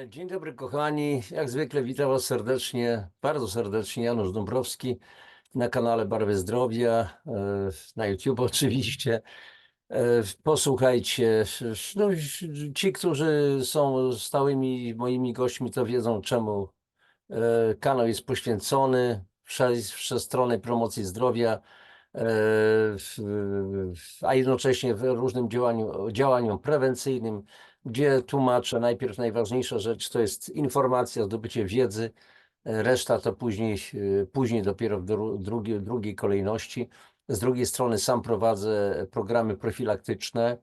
Dzień dobry kochani, jak zwykle witam Was serdecznie, bardzo serdecznie, Janusz Dąbrowski na kanale Barwy Zdrowia, na YouTube oczywiście. Posłuchajcie, no, ci, którzy są stałymi moimi gośćmi, to wiedzą czemu kanał jest poświęcony wszechstronnej promocji zdrowia, a jednocześnie w różnym działaniom prewencyjnym, gdzie tłumaczę najpierw najważniejsza rzecz to jest informacja, zdobycie wiedzy, reszta to później dopiero w drugiej kolejności. Z drugiej strony sam prowadzę programy profilaktyczne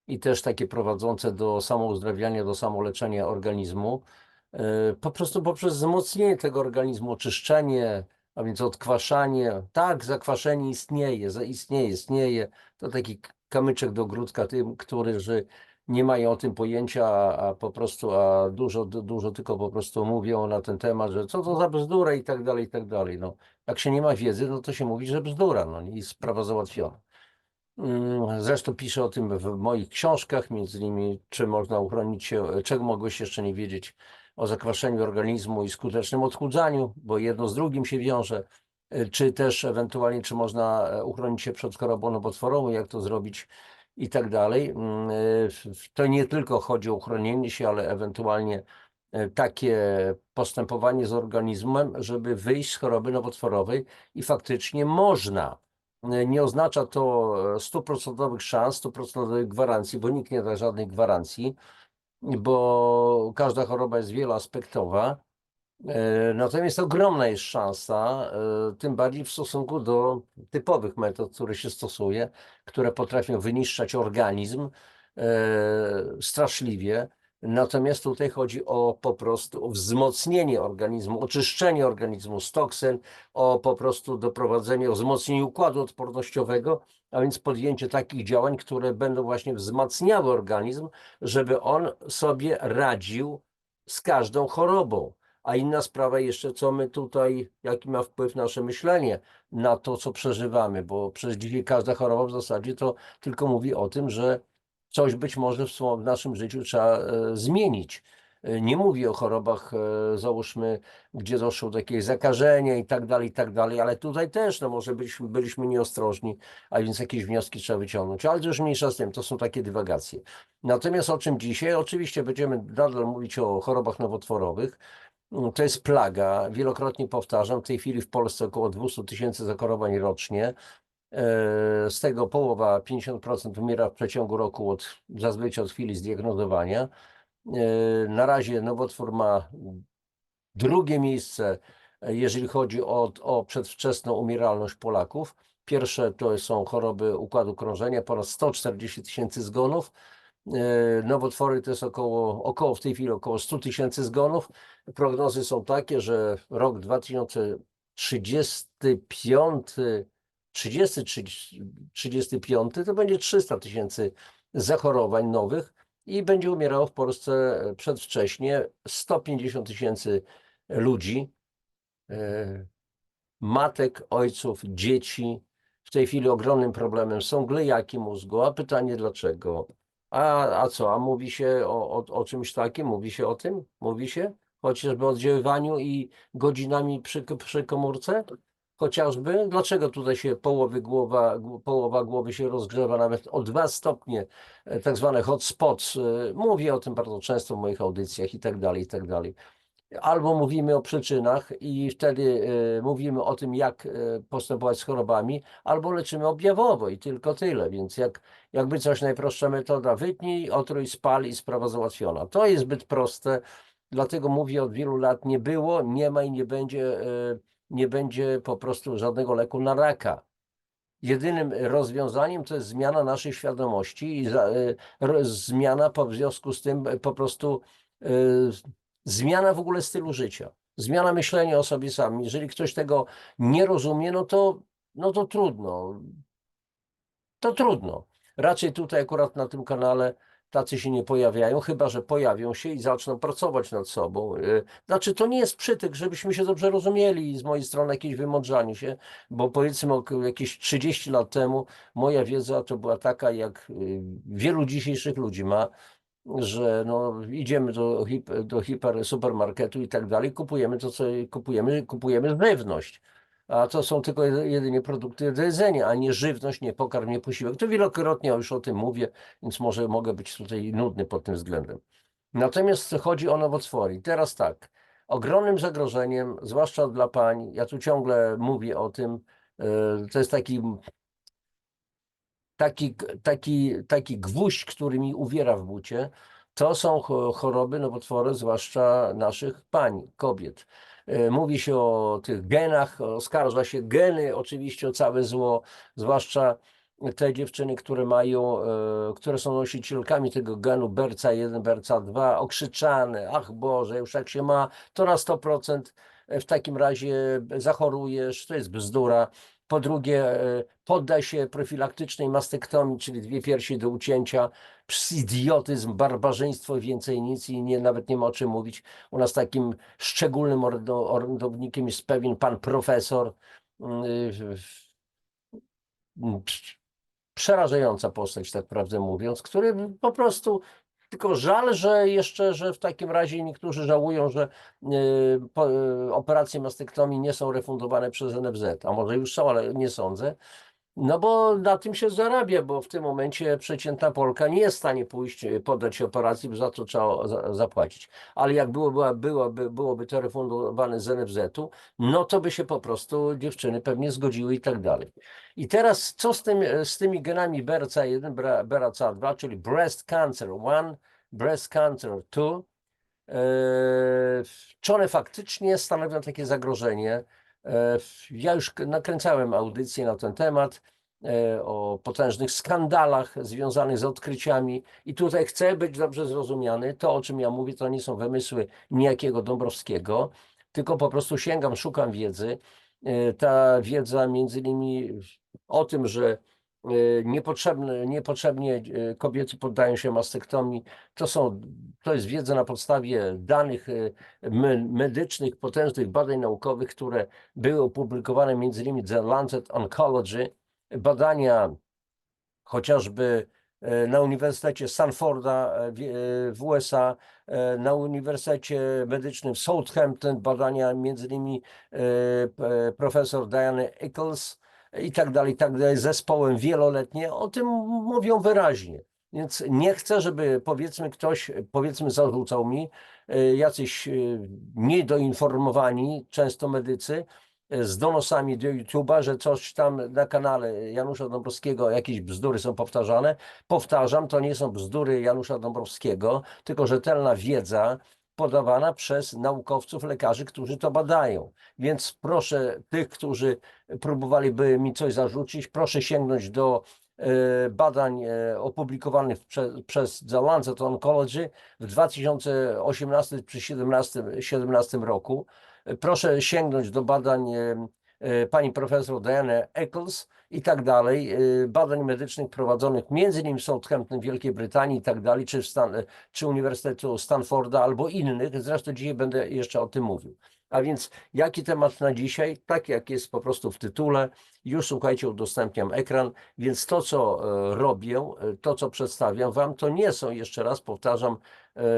i też takie prowadzące do samouzdrawiania, do samoleczenia organizmu. Po prostu poprzez wzmocnienie tego organizmu, oczyszczenie, a więc odkwaszanie. Tak, zakwaszenie istnieje. To taki kamyczek do ogródka tym, którzy nie mają o tym pojęcia, a dużo tylko po prostu mówią na ten temat, że co to za bzdura i tak dalej, i tak dalej. No, jak się nie ma wiedzy, no to się mówi, że bzdura, no i sprawa załatwiona. Zresztą piszę o tym w moich książkach, między innymi, czy można uchronić się, czego mogłeś jeszcze nie wiedzieć o zakwaszeniu organizmu i skutecznym odchudzaniu, bo jedno z drugim się wiąże, czy też ewentualnie, czy można uchronić się przed chorobą nowotworową, jak to zrobić i tak dalej. To nie tylko chodzi o uchronienie się, ale ewentualnie takie postępowanie z organizmem, żeby wyjść z choroby nowotworowej i faktycznie można. Nie oznacza to stuprocentowych szans, stuprocentowych gwarancji, bo nikt nie da żadnej gwarancji, bo każda choroba jest wieloaspektowa. Natomiast ogromna jest szansa, tym bardziej w stosunku do typowych metod, które się stosuje, które potrafią wyniszczać organizm straszliwie. Natomiast tutaj chodzi o po prostu o wzmocnienie organizmu, oczyszczenie organizmu z toksyn, o po prostu doprowadzenie, o wzmocnienie układu odpornościowego, a więc podjęcie takich działań, które będą właśnie wzmacniały organizm, żeby on sobie radził z każdą chorobą. A inna sprawa jeszcze, co my tutaj, jaki ma wpływ nasze myślenie na to, co przeżywamy, bo przez dzisiaj każda choroba w zasadzie to tylko mówi o tym, że coś być może w naszym życiu trzeba zmienić. Nie mówię o chorobach, załóżmy, gdzie doszło do jakiegoś zakażenia i tak dalej, ale tutaj też, no może byliśmy nieostrożni, a więc jakieś wnioski trzeba wyciągnąć, ale to już mniejsza z tym, to są takie dywagacje. Natomiast o czym dzisiaj? Oczywiście będziemy nadal mówić o chorobach nowotworowych. To jest plaga, wielokrotnie powtarzam, w tej chwili w Polsce około 200 000 zachorowań rocznie. Z tego połowa, 50% umiera w przeciągu roku zazwyczaj od chwili zdiagnozowania. Na razie nowotwór ma drugie miejsce, jeżeli chodzi o przedwczesną umieralność Polaków. Pierwsze to są choroby układu krążenia, ponad 140 000 zgonów. Nowotwory to jest około w tej chwili około 100 000 zgonów. Prognozy są takie, że rok 2035, 35 to będzie 300 000 zachorowań nowych i będzie umierało w Polsce przedwcześnie 150 000 ludzi, matek, ojców, dzieci. W tej chwili ogromnym problemem są glejaki mózgu, a pytanie dlaczego? A co? A mówi się o czymś takim? Mówi się o tym? Mówi się? Chociażby o oddziaływaniu i godzinami przy komórce? Chociażby? Dlaczego tutaj się połowa głowy się rozgrzewa nawet o 2 stopnie, tak zwane hotspots? Mówię o tym bardzo często w moich audycjach i tak dalej, i tak dalej. Albo mówimy o przyczynach i wtedy mówimy o tym, jak postępować z chorobami, albo leczymy objawowo i tylko tyle. Więc jakby coś, najprostsza metoda, wytnij, otruj, spal i sprawa załatwiona. To jest zbyt proste, dlatego mówię od wielu lat, nie było, nie ma i nie będzie po prostu żadnego leku na raka. Jedynym rozwiązaniem to jest zmiana naszej świadomości i zmiana w związku z tym po prostu zmiana w ogóle stylu życia, zmiana myślenia o sobie samym. Jeżeli ktoś tego nie rozumie, no to trudno. To trudno. Raczej tutaj akurat na tym kanale tacy się nie pojawiają, chyba że pojawią się i zaczną pracować nad sobą. Znaczy, to nie jest przytyk, żebyśmy się dobrze rozumieli i z mojej strony jakieś wymądrzanie się, bo powiedzmy jakieś 30 lat temu moja wiedza to była taka, jak wielu dzisiejszych ludzi ma. że no, idziemy do supermarketu i tak dalej, kupujemy to, co kupujemy żywność. A to są tylko jedynie produkty do jedzenia, a nie żywność, nie pokarm, nie posiłek. To wielokrotnie już o tym mówię, więc może mogę być tutaj nudny pod tym względem. Natomiast chodzi o nowotwory. I teraz tak, ogromnym zagrożeniem, zwłaszcza dla pań, ja tu ciągle mówię o tym, to jest taki gwóźdź, który mi uwiera w bucie, to są choroby nowotwory, zwłaszcza naszych pań, kobiet. Mówi się o tych genach, oskarża się geny, oczywiście o całe zło, zwłaszcza te dziewczyny, które są nosicielkami tego genu BRCA1, BRCA2, okrzyczane, ach Boże, już jak się ma, to na 100% w takim razie zachorujesz, to jest bzdura. Po drugie, poddaj się profilaktycznej mastektomii, czyli 2 piersi do ucięcia. Idiotyzm, barbarzyństwo, więcej nic i nawet nie ma o czym mówić. U nas takim szczególnym orędownikiem jest pewien pan profesor. Przerażająca postać, tak prawdę mówiąc, który po prostu. Tylko żal, że w takim razie niektórzy żałują, że operacje mastektomii nie są refundowane przez NFZ, a może już są, ale nie sądzę. No bo na tym się zarabia, bo w tym momencie przeciętna Polka nie jest w stanie pójść, poddać się operacji, bo za to trzeba zapłacić. Ale jak byłoby to refundowane z NFZ-u, no to by się po prostu dziewczyny pewnie zgodziły i tak dalej. I teraz co z tymi genami BRCA1, BRCA2, czyli breast cancer 1, breast cancer 2, czy one faktycznie stanowią takie zagrożenie? Ja już nakręcałem audycję na ten temat, o potężnych skandalach związanych z odkryciami i tutaj chcę być dobrze zrozumiany. To, o czym ja mówię, to nie są wymysły niejakiego Dąbrowskiego, tylko po prostu sięgam, szukam wiedzy. Ta wiedza między innymi o tym, że niepotrzebnie kobiety poddają się mastektomii, to jest wiedza na podstawie danych medycznych, potężnych badań naukowych, które były opublikowane między innymi w The Lancet Oncology, badania chociażby na Uniwersytecie Stanforda w USA, na Uniwersytecie Medycznym w Southampton, badania między innymi profesor Diany Eccles i tak dalej, z zespołem wieloletnie, o tym mówią wyraźnie. Więc nie chcę, żeby powiedzmy zarzucał mi, jacyś niedoinformowani, często medycy, z donosami do YouTube'a, że coś tam na kanale Janusza Dąbrowskiego, jakieś bzdury są powtarzane. Powtarzam, to nie są bzdury Janusza Dąbrowskiego, tylko rzetelna wiedza podawana przez naukowców, lekarzy, którzy to badają. Więc proszę tych, którzy próbowaliby mi coś zarzucić, proszę sięgnąć do badań opublikowanych przez The Lancet Oncology w 2018 czy 2017 roku. Proszę sięgnąć do badań pani profesor Diany Eccles i tak dalej, badań medycznych prowadzonych między innymi w Southampton, Wielkiej Brytanii i tak dalej, czy Uniwersytetu Stanforda albo innych. Zresztą dzisiaj będę jeszcze o tym mówił. A więc jaki temat na dzisiaj? Tak jak jest po prostu w tytule. Już słuchajcie, udostępniam ekran, więc to, co robię, to, co przedstawiam wam, to nie są, jeszcze raz powtarzam,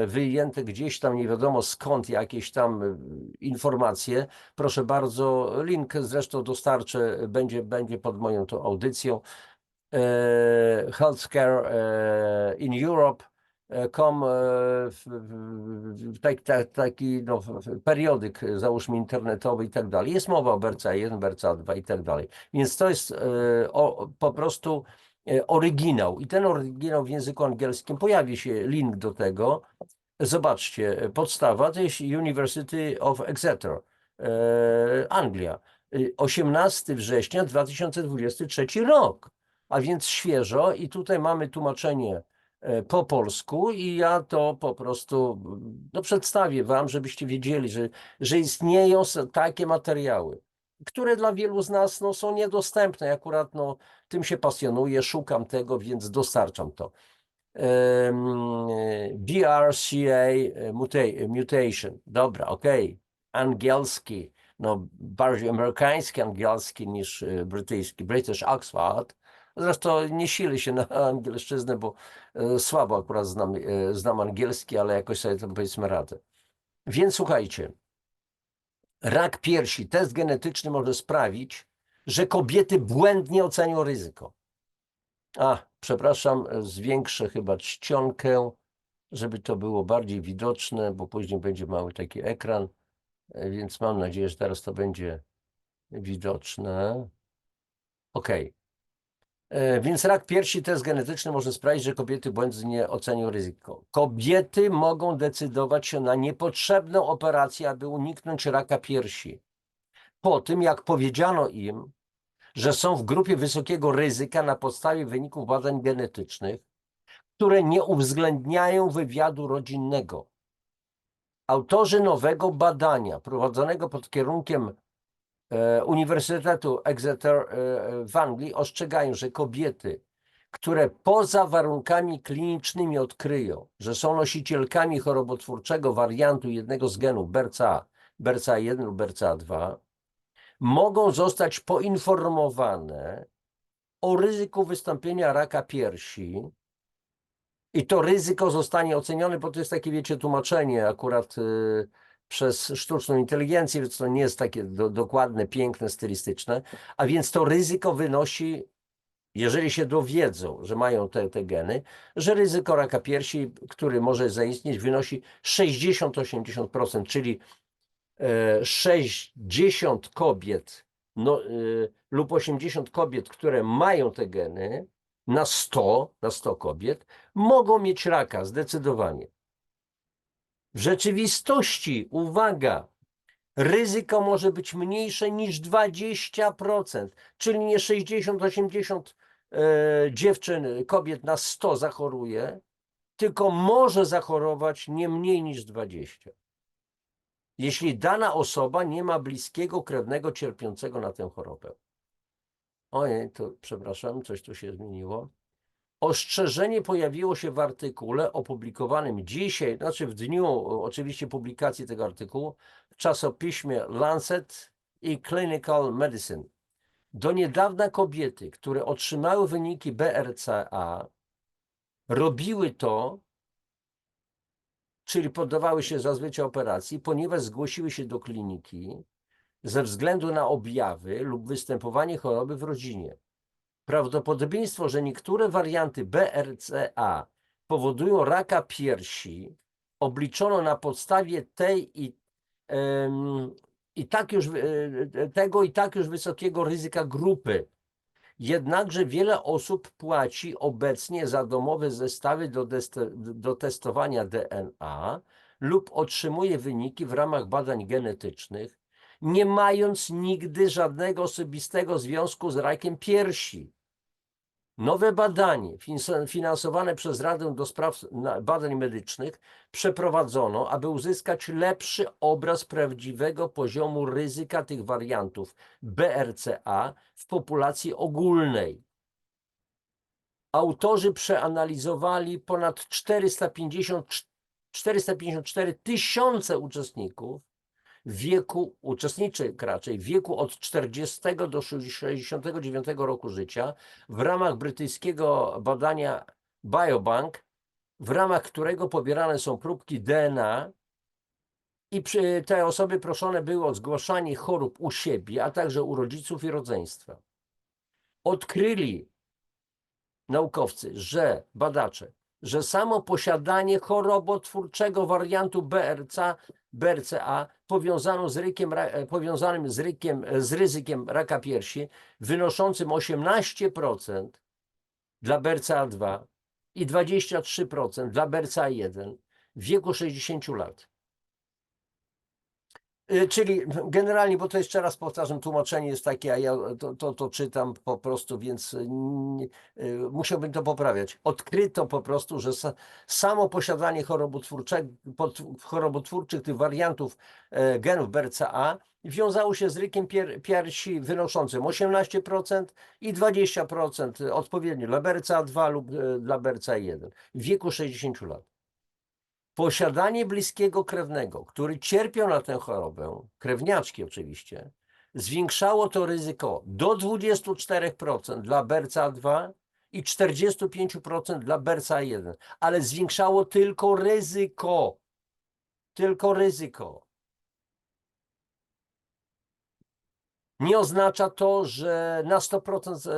wyjęte gdzieś tam nie wiadomo skąd jakieś tam informacje. Proszę bardzo, link zresztą dostarczę, będzie pod moją tą audycją. Healthcare in Europe. Taki no, periodyk, załóżmy internetowy i tak dalej. Jest mowa o BRCA1, BRCA2 i tak dalej. Więc to jest po prostu oryginał. I ten oryginał w języku angielskim, pojawi się link do tego. Zobaczcie, podstawa to jest University of Exeter, Anglia. 18 września 2023 rok, a więc świeżo i tutaj mamy tłumaczenie po polsku i ja to po prostu no, przedstawię wam, żebyście wiedzieli, że istnieją takie materiały, które dla wielu z nas no, są niedostępne. Akurat no, tym się pasjonuję, szukam tego, więc dostarczam to. BRCA mutation. Dobra, okej. Angielski, no bardziej amerykański angielski niż brytyjski. British Oxford, Zresztą nie silę się na angielszczyznę, bo słabo akurat znam angielski, ale jakoś sobie tam powiedzmy radę. Więc słuchajcie, rak piersi, test genetyczny może sprawić, że kobiety błędnie ocenią ryzyko. Przepraszam, zwiększę chyba czcionkę, żeby to było bardziej widoczne, bo później będzie mały taki ekran, więc mam nadzieję, że teraz to będzie widoczne. OK. Więc rak piersi, test genetyczny może sprawić, że kobiety błędnie ocenią ryzyko. Kobiety mogą decydować się na niepotrzebną operację, aby uniknąć raka piersi. Po tym, jak powiedziano im, że są w grupie wysokiego ryzyka na podstawie wyników badań genetycznych, które nie uwzględniają wywiadu rodzinnego. Autorzy nowego badania prowadzonego pod kierunkiem Uniwersytetu Exeter w Anglii ostrzegają, że kobiety, które poza warunkami klinicznymi odkryją, że są nosicielkami chorobotwórczego wariantu jednego z genów BRCA, BRCA1 lub BRCA2, mogą zostać poinformowane o ryzyku wystąpienia raka piersi i to ryzyko zostanie ocenione, bo to jest takie, wiecie, tłumaczenie akurat przez sztuczną inteligencję, więc to nie jest takie dokładne, piękne, stylistyczne, a więc to ryzyko wynosi, jeżeli się dowiedzą, że mają te geny, że ryzyko raka piersi, który może zaistnieć, wynosi 60-80%, czyli 60 kobiet lub 80 kobiet, które mają te geny, na 100 kobiet, mogą mieć raka, zdecydowanie. W rzeczywistości, uwaga, ryzyko może być mniejsze niż 20%, czyli nie 60-80 dziewczyn, kobiet na 100 zachoruje, tylko może zachorować nie mniej niż 20. Jeśli dana osoba nie ma bliskiego krewnego cierpiącego na tę chorobę. Ojej, to przepraszam, coś tu się zmieniło. Ostrzeżenie pojawiło się w artykule opublikowanym dzisiaj, znaczy w dniu oczywiście publikacji tego artykułu, w czasopiśmie Lancet i Clinical Medicine. Do niedawna kobiety, które otrzymały wyniki BRCA, robiły to, czyli poddawały się zazwyczaj operacji, ponieważ zgłosiły się do kliniki ze względu na objawy lub występowanie choroby w rodzinie. Prawdopodobieństwo, że niektóre warianty BRCA powodują raka piersi, obliczono na podstawie tego i tak już wysokiego ryzyka grupy. Jednakże wiele osób płaci obecnie za domowe zestawy do testowania DNA lub otrzymuje wyniki w ramach badań genetycznych, nie mając nigdy żadnego osobistego związku z rakiem piersi. Nowe badanie finansowane przez Radę do Spraw Badań Medycznych przeprowadzono, aby uzyskać lepszy obraz prawdziwego poziomu ryzyka tych wariantów BRCA w populacji ogólnej. Autorzy przeanalizowali ponad 454 tysiące uczestników w wieku od 40 do 69 roku życia w ramach brytyjskiego badania Biobank, w ramach którego pobierane są próbki DNA i te osoby proszone były o zgłaszanie chorób u siebie, a także u rodziców i rodzeństwa. Odkryli naukowcy, badacze, że samo posiadanie chorobotwórczego wariantu BRCA powiązanym z ryzykiem raka piersi wynoszącym 18% dla BRCA2 i 23% dla BRCA1 w wieku 60 lat. Czyli generalnie, bo to jeszcze raz powtarzam, tłumaczenie jest takie, a ja to czytam po prostu, więc musiałbym to poprawiać. Odkryto po prostu, że samo posiadanie chorobotwórczych tych wariantów genów BRCA wiązało się z rykiem piersi wynoszącym 18% i 20% odpowiednio dla BRCA2 lub dla BRCA1 w wieku 60 lat. Posiadanie bliskiego krewnego, który cierpiał na tę chorobę, krewniaczki oczywiście, zwiększało to ryzyko do 24% dla BRCA2 i 45% dla BRCA1, ale zwiększało tylko ryzyko. Tylko ryzyko. Nie oznacza to, że na 100%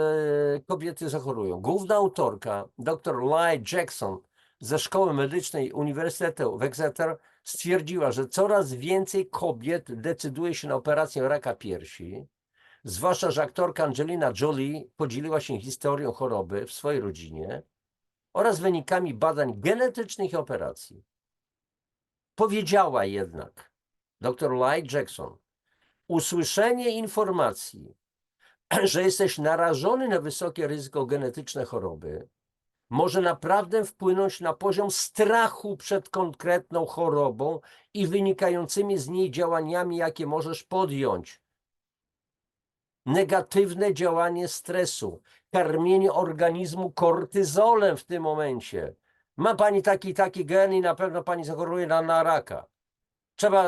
kobiety zachorują. Główna autorka, dr Lai Jackson ze Szkoły Medycznej Uniwersytetu w Exeter stwierdziła, że coraz więcej kobiet decyduje się na operację raka piersi, zwłaszcza, że aktorka Angelina Jolie podzieliła się historią choroby w swojej rodzinie oraz wynikami badań genetycznych i operacji. Powiedziała jednak dr Lai Jackson, usłyszenie informacji, że jesteś narażony na wysokie ryzyko genetyczne choroby, może naprawdę wpłynąć na poziom strachu przed konkretną chorobą i wynikającymi z niej działaniami, jakie możesz podjąć. Negatywne działanie stresu, karmienie organizmu kortyzolem w tym momencie. Ma pani taki gen i na pewno pani zachoruje na raka. Trzeba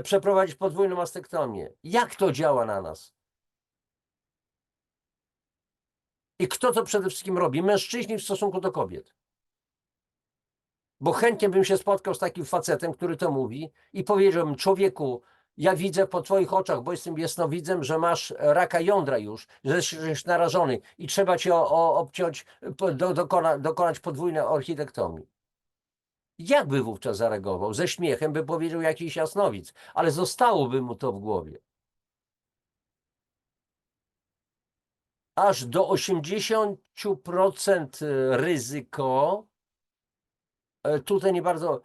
przeprowadzić podwójną mastektomię. Jak to działa na nas? I kto to przede wszystkim robi? Mężczyźni w stosunku do kobiet. Bo chętnie bym się spotkał z takim facetem, który to mówi i powiedziałbym, człowieku, ja widzę po twoich oczach, bo jestem jasnowidzem, że masz raka jądra już, że jesteś narażony i trzeba cię obciąć, dokonać podwójnej orchidektomii. Jak by wówczas zareagował? Ze śmiechem by powiedział jakiś jasnowic, ale zostałoby mu to w głowie. Aż do 80% ryzyko, tutaj nie bardzo,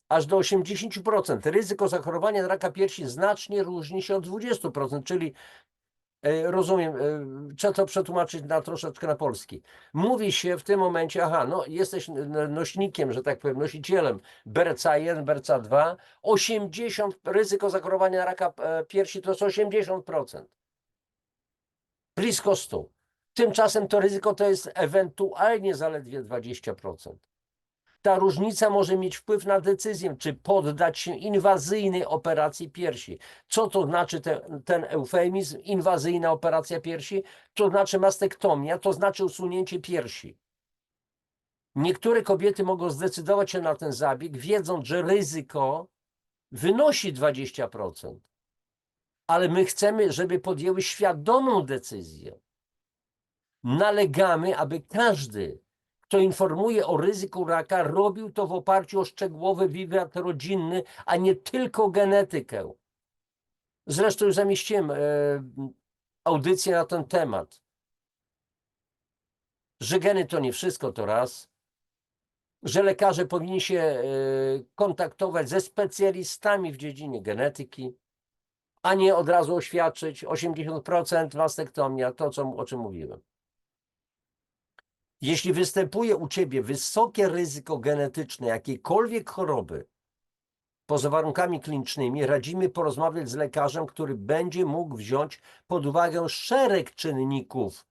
aż do 80% ryzyko zachorowania na raka piersi znacznie różni się od 20%, czyli rozumiem, trzeba to przetłumaczyć troszeczkę na polski. Mówi się w tym momencie, aha, no jesteś nośnikiem, że tak powiem, nosicielem BRCA1, BRCA2, ryzyko zachorowania na raka piersi to jest 80%. Blisko 100. Tymczasem to ryzyko to jest ewentualnie zaledwie 20%. Ta różnica może mieć wpływ na decyzję, czy poddać się inwazyjnej operacji piersi. Co to znaczy ten eufemizm, inwazyjna operacja piersi? To znaczy mastektomia, to znaczy usunięcie piersi. Niektóre kobiety mogą zdecydować się na ten zabieg, wiedząc, że ryzyko wynosi 20%. Ale my chcemy, żeby podjęły świadomą decyzję. Nalegamy, aby każdy, kto informuje o ryzyku raka, robił to w oparciu o szczegółowy wywiad rodzinny, a nie tylko genetykę. Zresztą już zamieściłem audycję na ten temat. Że geny to nie wszystko, to raz. Że lekarze powinni się kontaktować ze specjalistami w dziedzinie genetyki, a nie od razu oświadczyć 80% mastektomia, to o czym mówiłem. Jeśli występuje u ciebie wysokie ryzyko genetyczne jakiejkolwiek choroby, poza warunkami klinicznymi, radzimy porozmawiać z lekarzem, który będzie mógł wziąć pod uwagę szereg czynników,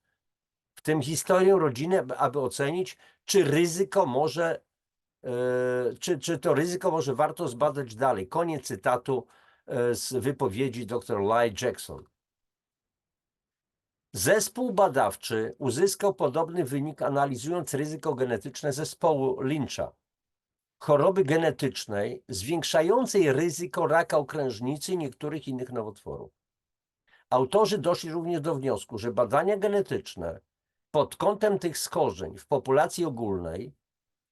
w tym historię rodziny, aby ocenić, czy ryzyko może, czy to ryzyko może warto zbadać dalej. Koniec cytatu z wypowiedzi dr Lai Jackson. Zespół badawczy uzyskał podobny wynik, analizując ryzyko genetyczne zespołu Lyncha, choroby genetycznej zwiększającej ryzyko raka okrężnicy i niektórych innych nowotworów. Autorzy doszli również do wniosku, że badania genetyczne pod kątem tych schorzeń w populacji ogólnej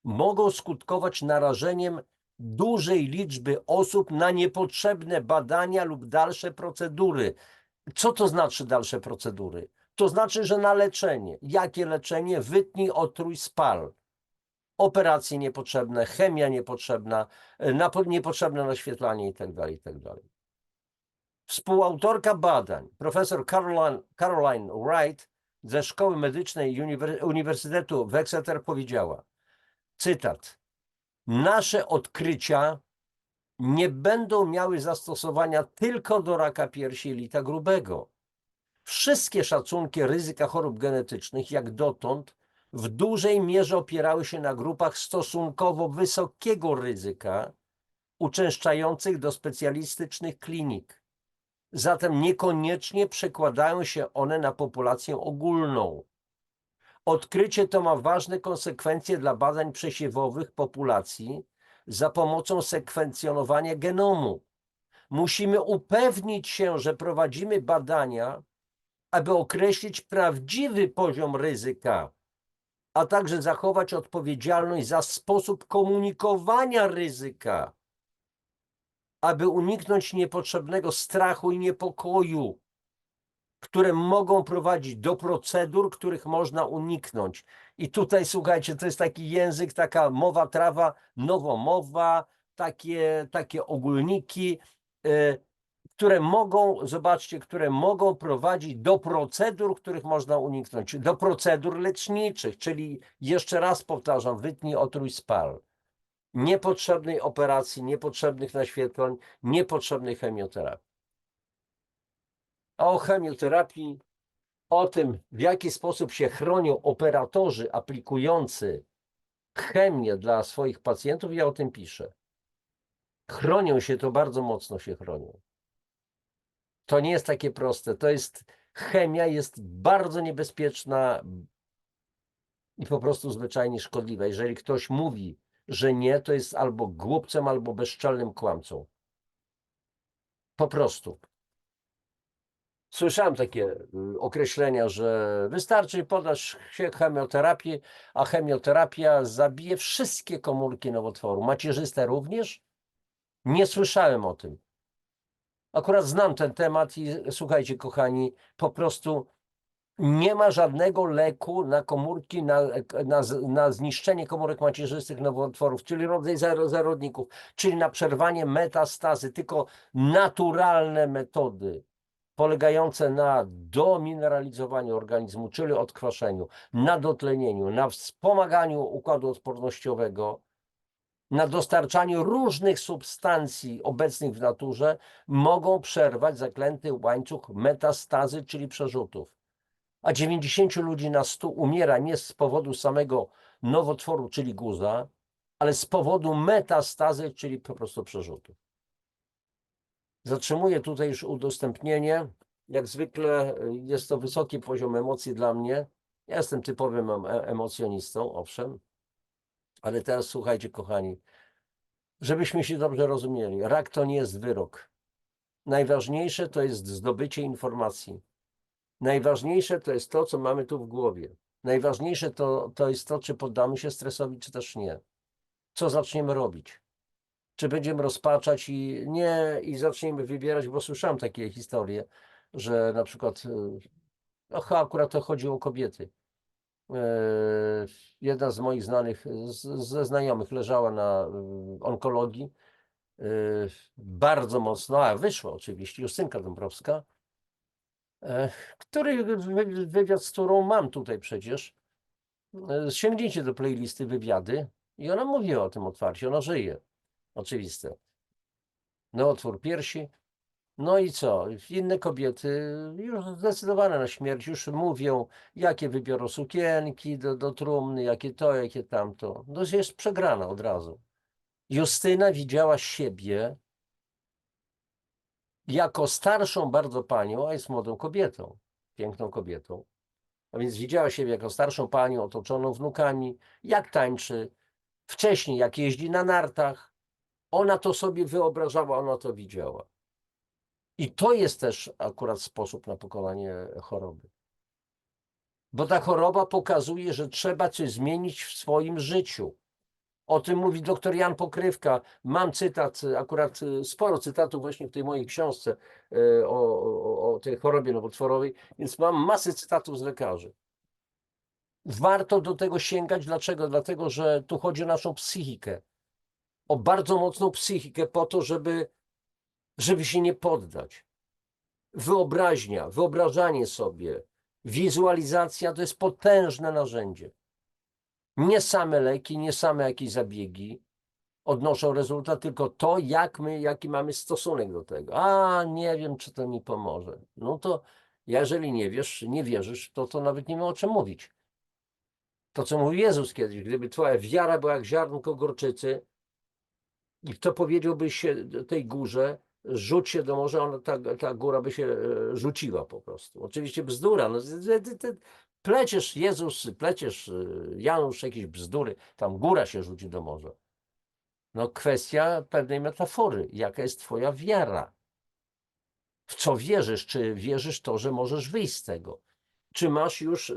mogą skutkować narażeniem dużej liczby osób na niepotrzebne badania lub dalsze procedury. Co to znaczy dalsze procedury? To znaczy, że na leczenie. Jakie leczenie? Wytnij, otruj, spal. Operacje niepotrzebne, chemia niepotrzebna, niepotrzebne naświetlanie itd., itd. Współautorka badań, profesor Caroline Wright ze Szkoły Medycznej Uniwersytetu w Exeter powiedziała, cytat, nasze odkrycia nie będą miały zastosowania tylko do raka piersi i jelita grubego. Wszystkie szacunki ryzyka chorób genetycznych, jak dotąd, w dużej mierze opierały się na grupach stosunkowo wysokiego ryzyka, uczęszczających do specjalistycznych klinik. Zatem niekoniecznie przekładają się one na populację ogólną. Odkrycie to ma ważne konsekwencje dla badań przesiewowych populacji za pomocą sekwencjonowania genomu. Musimy upewnić się, że prowadzimy badania, aby określić prawdziwy poziom ryzyka, a także zachować odpowiedzialność za sposób komunikowania ryzyka, aby uniknąć niepotrzebnego strachu i niepokoju, które mogą prowadzić do procedur, których można uniknąć. I tutaj, słuchajcie, to jest taki język, taka mowa, trawa, nowomowa, takie ogólniki, które mogą, zobaczcie, które mogą prowadzić do procedur, których można uniknąć, do procedur leczniczych, czyli jeszcze raz powtarzam, wytnij, otruj, spal. Niepotrzebnej operacji, niepotrzebnych naświetleń, niepotrzebnej chemioterapii. A o chemioterapii, o tym, w jaki sposób się chronią operatorzy aplikujący chemię dla swoich pacjentów, ja o tym piszę. Chronią się, to bardzo mocno się chronią. To nie jest takie proste. Chemia jest bardzo niebezpieczna i po prostu zwyczajnie szkodliwa. Jeżeli ktoś mówi, że nie, to jest albo głupcem, albo bezczelnym kłamcą. Po prostu. Słyszałem takie określenia, że wystarczy podać się chemioterapię, a chemioterapia zabije wszystkie komórki nowotworu. Macierzyste również? Nie słyszałem o tym. Akurat znam ten temat i słuchajcie, kochani, po prostu nie ma żadnego leku na komórki, na zniszczenie komórek macierzystych nowotworów, czyli rodzaj zarodników, czyli na przerwanie metastazy, tylko naturalne metody polegające na domineralizowaniu organizmu, czyli odkwaszeniu, na dotlenieniu, na wspomaganiu układu odpornościowego, na dostarczaniu różnych substancji obecnych w naturze, mogą przerwać zaklęty łańcuch metastazy, czyli przerzutów. A 90 ludzi na 100 umiera nie z powodu samego nowotworu, czyli guza, ale z powodu metastazy, czyli po prostu przerzutów. Zatrzymuję tutaj już udostępnienie. Jak zwykle jest to wysoki poziom emocji dla mnie. Ja jestem typowym emocjonistą, owszem, ale teraz słuchajcie, kochani, żebyśmy się dobrze rozumieli. Rak to nie jest wyrok. Najważniejsze to jest zdobycie informacji. Najważniejsze to jest to, co mamy tu w głowie. Najważniejsze to jest to, czy poddamy się stresowi, czy też nie. Co zaczniemy robić? Czy będziemy rozpaczać i zaczniemy wybierać, bo słyszałem takie historie, że na przykład, akurat to chodzi o kobiety. Jedna z moich znanych, ze znajomych leżała na onkologii, bardzo mocno, a wyszła oczywiście Justynka Dąbrowska, wywiad, z którą mam tutaj przecież. Sięgnijcie do playlisty wywiady i ona mówi o tym otwarcie, ona żyje. Oczywiste. Nowotwór piersi. No i co? Inne kobiety już zdecydowane na śmierć, już mówią, jakie wybiorą sukienki do trumny, jakie to, jakie tamto. No jest przegrana od razu. Justyna widziała siebie jako starszą bardzo panią, a jest młodą kobietą, piękną kobietą. A więc widziała siebie jako starszą panią otoczoną wnukami, jak tańczy, wcześniej jak jeździ na nartach. Ona to sobie wyobrażała, ona to widziała. I to jest też akurat sposób na pokonanie choroby. Bo ta choroba pokazuje, że trzeba coś zmienić w swoim życiu. O tym mówi dr Jan Pokrywka. Mam cytat, akurat sporo cytatów właśnie w tej mojej książce o tej chorobie nowotworowej, więc mam masę cytatów z lekarzy. Warto do tego sięgać. Dlaczego? Dlatego, że tu chodzi o naszą psychikę. O bardzo mocną psychikę po to, żeby się nie poddać. Wyobraźnia, wyobrażanie sobie, wizualizacja to jest potężne narzędzie. Nie same leki, nie same jakieś zabiegi odnoszą rezultat, tylko to, jaki mamy stosunek do tego. A nie wiem, czy to mi pomoże. No to jeżeli nie wiesz, nie wierzysz, to nawet nie ma o czym mówić. To, co mówił Jezus kiedyś, gdyby twoja wiara była jak ziarnko gorczycy i kto powiedziałby się tej górze, rzuć się do morza, ta góra by się rzuciła po prostu. Oczywiście bzdura, no, ty pleciesz, Jezus, pleciesz, Janusz, jakieś bzdury, tam góra się rzuci do morza. No kwestia pewnej metafory, jaka jest twoja wiara. W co wierzysz? Czy wierzysz to, że możesz wyjść z tego? Czy masz już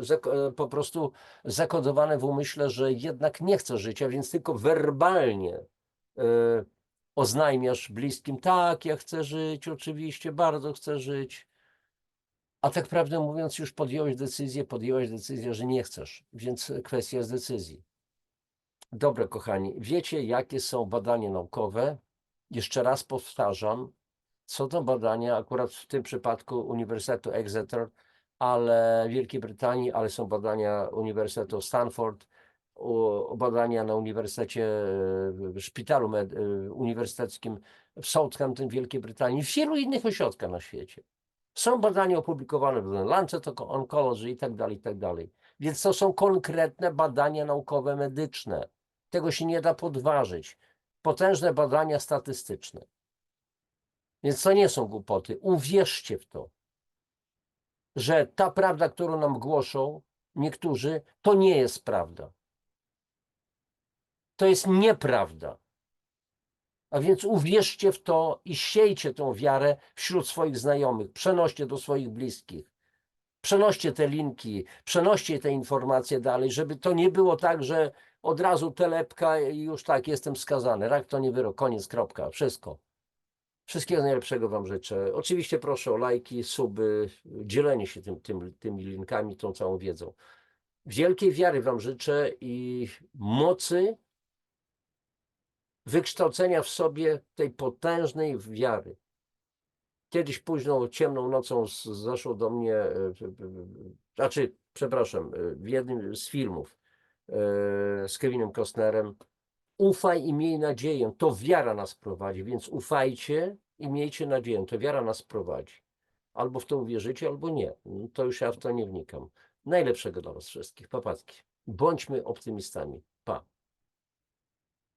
po prostu zakodowane w umyśle, że jednak nie chcesz życia, więc tylko werbalnie oznajmiasz bliskim, tak, ja chcę żyć, oczywiście, bardzo chcę żyć, a tak prawdę mówiąc już podjęłaś decyzję, że nie chcesz, więc kwestia jest decyzji. Dobra, kochani, wiecie, jakie są badania naukowe? Jeszcze raz powtarzam, są to badania, akurat w tym przypadku Uniwersytetu Exeter, ale Wielkiej Brytanii, ale są badania Uniwersytetu Stanford, badania na Uniwersytecie, w szpitalu uniwersyteckim w Southampton, Wielkiej Brytanii, w wielu innych ośrodkach na świecie. Są badania opublikowane w Lancet Oncology i tak dalej, i tak dalej. Więc to są konkretne badania naukowe, medyczne. Tego się nie da podważyć. Potężne badania statystyczne. Więc to nie są głupoty. Uwierzcie w to, że ta prawda, którą nam głoszą niektórzy, to nie jest prawda. To jest nieprawda. A więc uwierzcie w to i siejcie tą wiarę wśród swoich znajomych. Przenoście do swoich bliskich. Przenoście te linki, przenoście te informacje dalej, żeby to nie było tak, że od razu telepka i już tak, jestem skazany. Rak to nie wyrok, koniec, kropka, wszystko. Wszystkiego najlepszego Wam życzę. Oczywiście proszę o lajki, suby, dzielenie się tymi linkami, tą całą wiedzą. Wielkiej wiary Wam życzę i mocy wykształcenia w sobie tej potężnej wiary. Kiedyś późną, ciemną nocą zaszło do mnie, w jednym z filmów z Kevinem Costnerem, ufaj i miej nadzieję, to wiara nas prowadzi, więc ufajcie i miejcie nadzieję, to wiara nas prowadzi. Albo w to uwierzycie, albo nie. To już ja w to nie wnikam. Najlepszego dla Was wszystkich. Papatki. Bądźmy optymistami. Pa.